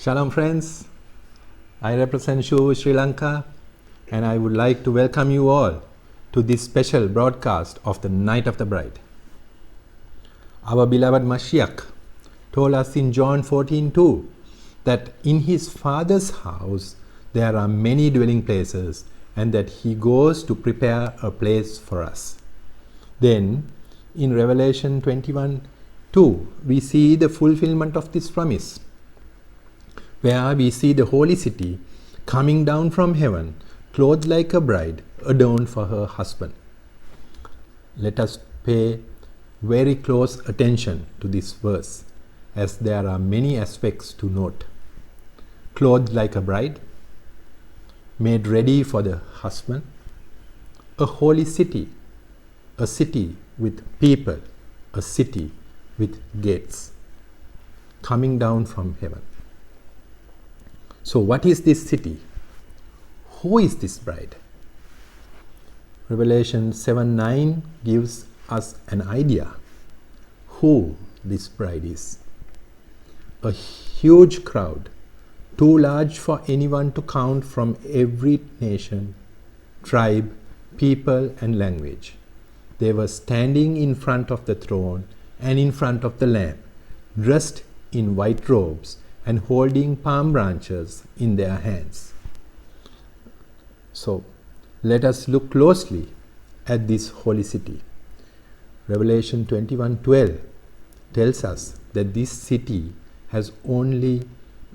Shalom friends, I represent shiur Sri Lanka and I would like to welcome you all to this special broadcast of the Night of the Bride. Our beloved Mashiach told us in John 14:2 that in his Father's house there are many dwelling places and that he goes to prepare a place for us. Then in Revelation 21:2 we see the fulfillment of this promise, where we see the holy city coming down from heaven, clothed like a bride, adorned for her husband. Let us pay very close attention to this verse, as there are many aspects to note. Clothed like a bride, made ready for the husband, a holy city, a city with people, a city with gates, coming down from heaven. So what is this city? Who is this bride? Revelation 7:9 gives us an idea who this bride is. A huge crowd, too large for anyone to count, from every nation, tribe, people and language. They were standing in front of the throne and in front of the Lamb, dressed in white robes and holding palm branches in their hands. So let us look closely at this holy city. Revelation 21:12 tells us that this city has only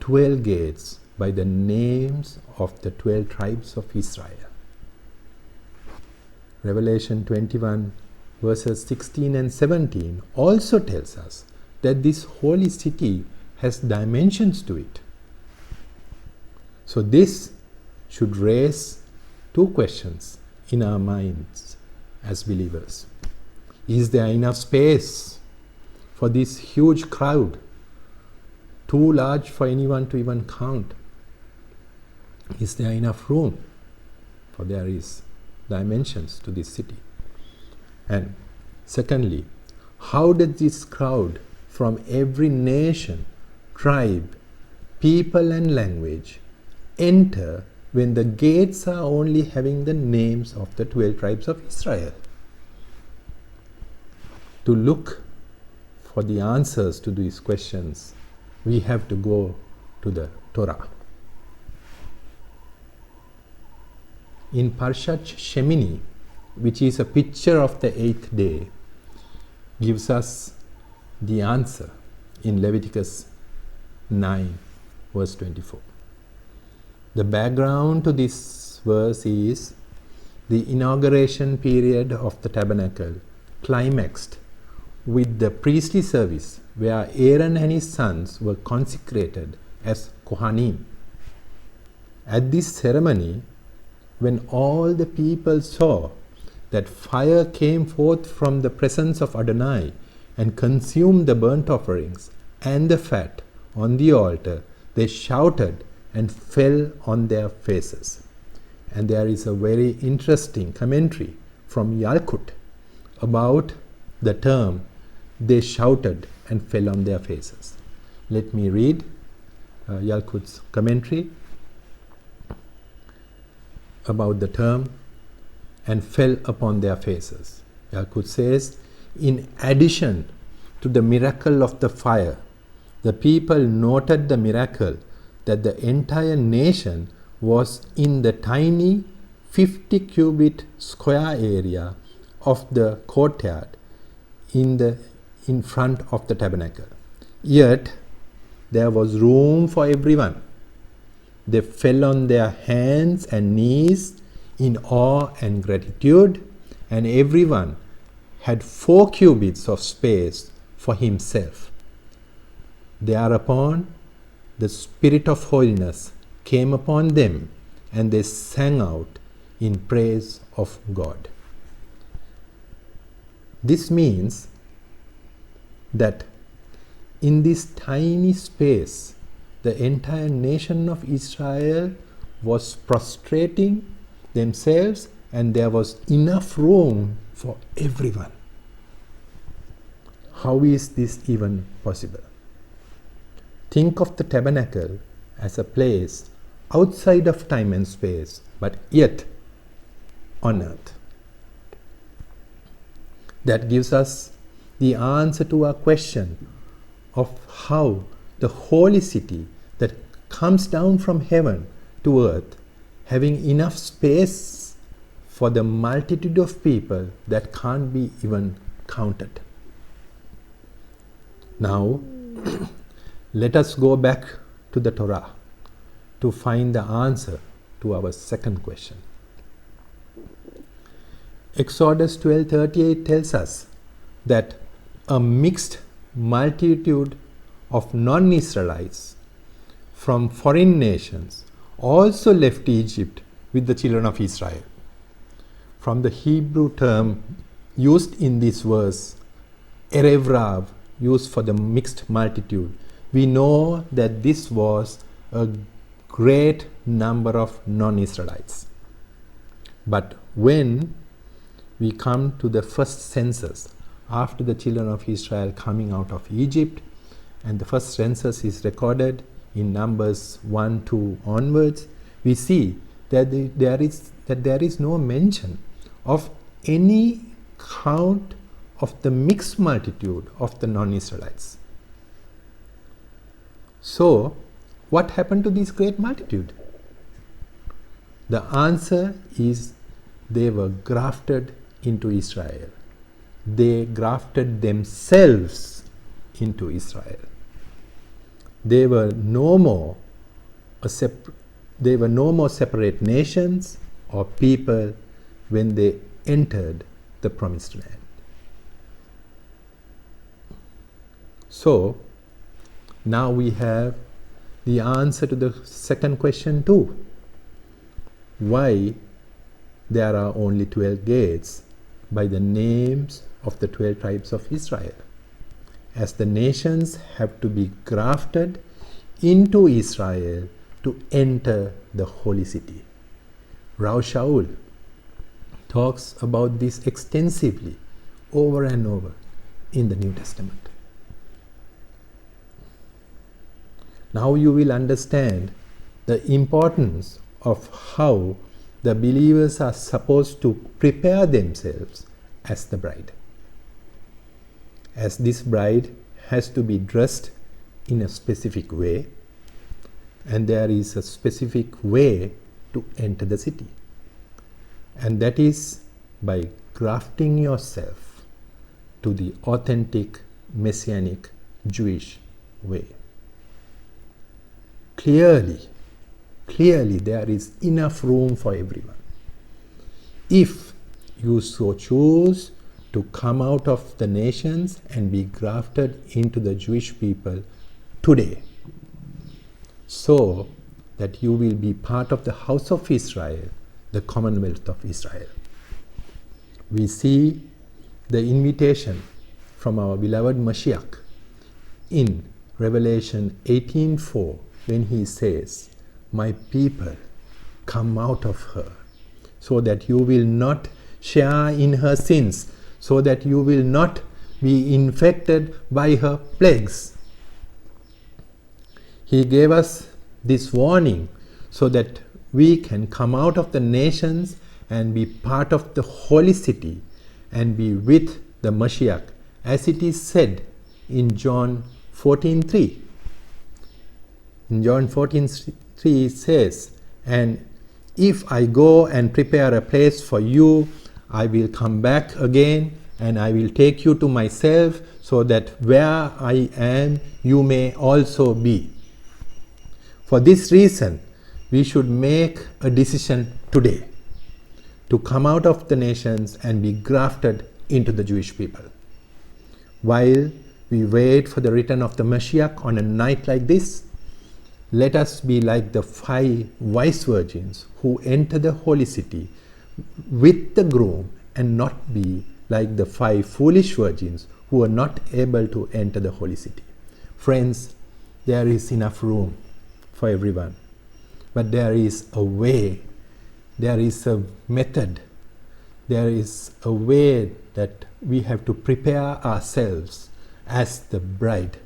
12 gates by the names of the 12 tribes of Israel. Revelation 21 verses 16 and 17 also tells us that this holy city has dimensions to it. So this should raise two questions in our minds as believers. Is there enough space for this huge crowd, too large for anyone to even count? Is there enough room? For there is dimensions to this city. And secondly, how did this crowd from every nation, tribe, people and language enter when the gates are only having the names of the 12 tribes of Israel? To look for the answers to these questions, we have to go to the Torah. In Parshat Shemini, which is a picture of the 8th day, gives us the answer in Leviticus 9 verse 24. The background to this verse is the inauguration period of the tabernacle climaxed with the priestly service where Aaron and his sons were consecrated as Kohanim. At this ceremony, when all the people saw that fire came forth from the presence of Adonai and consumed the burnt offerings and the fat on the altar, they shouted and fell on their faces. And there is a very interesting commentary from Yalkut about the term "they shouted and fell on their faces." Let me read Yalkut's commentary about the term "and fell upon their faces." Yalkut says, in addition to the miracle of the fire, the people noted the miracle that the entire nation was in the tiny 50 cubit square area of the courtyard in front of the tabernacle. Yet there was room for everyone. They fell on their hands and knees in awe and gratitude, and everyone had 4 cubits of space for himself. Thereupon the Spirit of holiness came upon them, and they sang out in praise of God. This means that in this tiny space, the entire nation of Israel was prostrating themselves, and there was enough room for everyone. How is this even possible? Think of the tabernacle as a place outside of time and space, but yet on earth. That gives us the answer to our question of how the holy city that comes down from heaven to earth, having enough space for the multitude of people that can't be even counted. Now, let us go back to the Torah to find the answer to our second question. Exodus 12:38 tells us that a mixed multitude of non-Israelites from foreign nations also left Egypt with the children of Israel. From the Hebrew term used in this verse, Erev Rav, used for the mixed multitude, we know that this was a great number of non-Israelites. But when we come to the first census after the children of Israel coming out of Egypt, and the first census is recorded in Numbers 1-2 onwards, we see that there is no mention of any count of the mixed multitude of the non-Israelites. So, what happened to this great multitude? The answer is they were grafted into Israel. They grafted themselves into Israel. They were no more separate nations or people when they entered the promised land. So, now we have the answer to the second question too. Why there are only 12 gates by the names of the 12 tribes of Israel? As the nations have to be grafted into Israel to enter the holy city. Rav Shaul talks about this extensively over and over in the New Testament. Now you will understand the importance of how the believers are supposed to prepare themselves as the bride. As this bride has to be dressed in a specific way, and there is a specific way to enter the city. And that is by grafting yourself to the authentic Messianic Jewish way. Clearly there is enough room for everyone. If you so choose to come out of the nations and be grafted into the Jewish people today, so that you will be part of the house of Israel, the commonwealth of Israel. We see the invitation from our beloved Mashiach in Revelation 18:4 when he says, "My people, come out of her, so that you will not share in her sins, so that you will not be infected by her plagues." He gave us this warning so that we can come out of the nations and be part of the holy city and be with the Mashiach, as it is said in John 14:3. In John 14:3 it says, "And if I go and prepare a place for you, I will come back again and I will take you to myself, so that where I am, you may also be." For this reason, we should make a decision today to come out of the nations and be grafted into the Jewish people. While we wait for the return of the Mashiach on a night like this, let us be like the 5 wise virgins who enter the holy city with the groom, and not be like the 5 foolish virgins who are not able to enter the holy city. Friends, there is enough room for everyone, but there is a way, there is a method, there is a way that we have to prepare ourselves as the bride,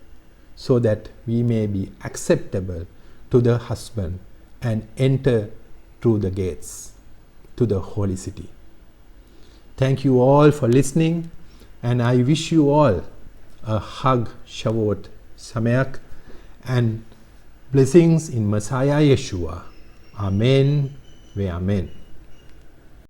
so that we may be acceptable to the husband and enter through the gates to the holy city. Thank you all for listening, and I wish you all a hug, Shavuot, Sameach, and blessings in Messiah Yeshua. Amen ve Amen.